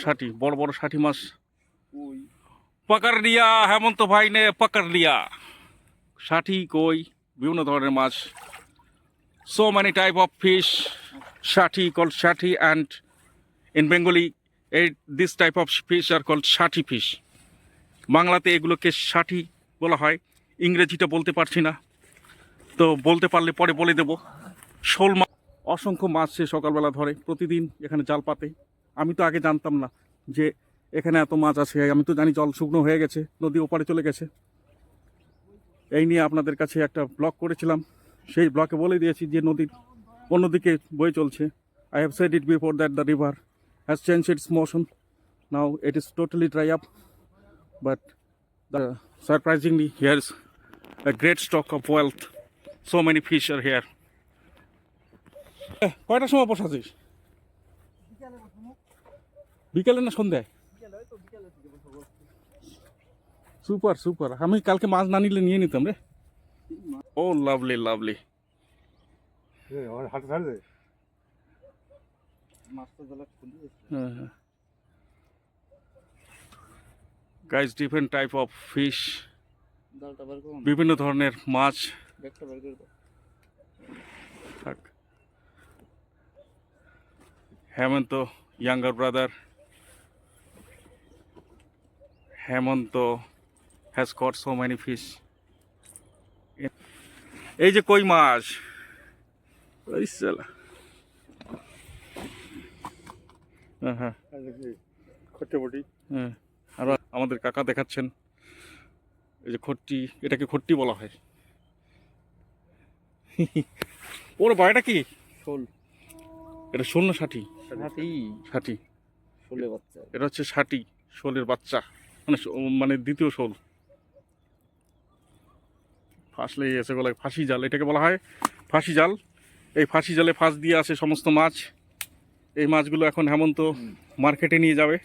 ষাটি, বড় বড় ষাটি মাছ পকড় লিয়া হেমন্ত ভাই নে, পকড় লিয়া। ষাটি, কই, বিভিন্ন ধরনের মাছ। So many type of fish, shati called shati, and in Bengali, this type of fish are called shati fish. বাংলাতে এগুলোকে ষাটি বলা হয়, ইংরেজিটা বলতে পারছি না, তো বলতে পারলে পরে বলে দেব। শোল মাছ, অসংখ্য মাছ সে সকালবেলা ধরে, প্রতিদিন এখানে জাল পাতে। আমি তো আগে জানতাম না যে এখানে এত মাছ আছে, আমি তো জানি জল শুকনো হয়ে গেছে, নদী ওপারে চলে গেছে। এই নিয়ে আপনাদের কাছে একটা ব্লগ করেছিলাম, সেই ব্লকে বলে দিয়েছি যে নদীর অন্যদিকে বয়ে চলছে। I have said it before that the river has changed its motion. Now it is totally dry up, but surprisingly here is a great stock of wealth. So many fish are here. কয়টার সময় বসাছিস? বিকেলে না সন্ধ্যায়? Super super, আমি কালকে মাছ না নিলে নিয়ে নিতাম রে। ও lovely lovely. Guys, different type of fish, বিভিন্ন ধরনের মাছ। হেমন্ত, younger brother Hemanto has caught so many fish. এই যে কই মাছ, হ্যাঁ, আর আমাদের কাকা দেখাচ্ছেন এই যে খট্টি, এটাকে খট্টি বলা হয়। ওর বাড়িটা কি? শোল। এটা শোল না ষাটি? ষাটি, শোলের বাচ্চা। এটা হচ্ছে ষাটি, শোলের বাচ্চা, মানে দ্বিতীয় শোল। ফাঁস লেগে গেছে গলায়। ফাঁসি জাল এটাকে বলা হয়, ফাঁসি জাল। এই ফাঁসি জালে ফাঁস দিয়ে আসে সমস্ত মাছ। এই মাছগুলো এখন হেমন্ত মার্কেটে নিয়ে যাবে।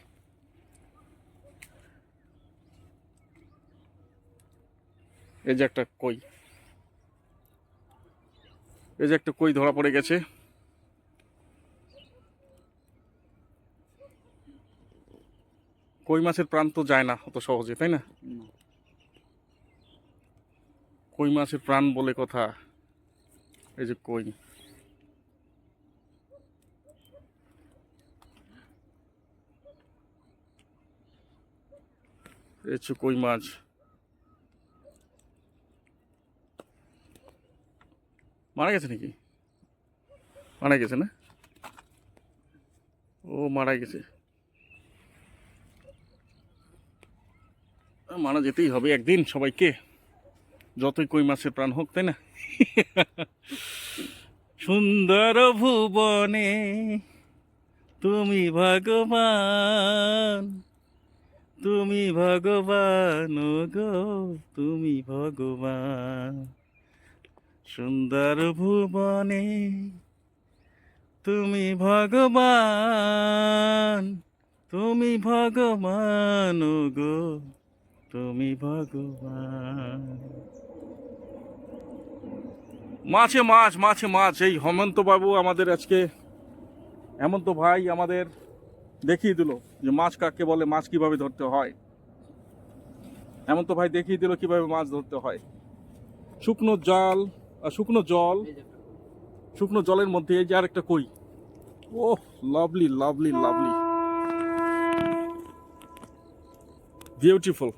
এই যে একটা কই, এই যে একটা কই ধরা পড়ে গেছে। কই মাছের প্রাণ তো যায় না অত সহজে, তাই না? কই মাছের প্রাণ বলে কথা। এই যে কই, এই হচ্ছে কই মাছ। মারা গেছে নাকি? মারা গেছে না? ও মারা গেছে। মারা যেতেই হবে একদিন সবাইকে, যতই কই মাছের প্রাণ হোক, তাই না? সুন্দর ভুবনে তুমি ভগবান, তুমি ভগবান গো, তুমি ভগবান। সুন্দর ভুবনে তুমি ভগবান, তুমি ভগবান গো, তুমি ভগবান। মাছে মাছ, মাছে মাছ। এই হেমন্ত বাবু আমাদের আজকে, হেমন্ত ভাই আমাদের দেখিয়ে দিল যে মাছ কাকে বলে, মাছ কিভাবে ধরতে হয়। হেমন্ত ভাই দেখিয়ে দিল কিভাবে মাছ ধরতে হয়। শুকনো জাল, শুকনো জল, শুকনো জলের মধ্যে এই যে আর একটা কই। ওহ, লাভলি লাভলি লাভলি, বিউটিফুল।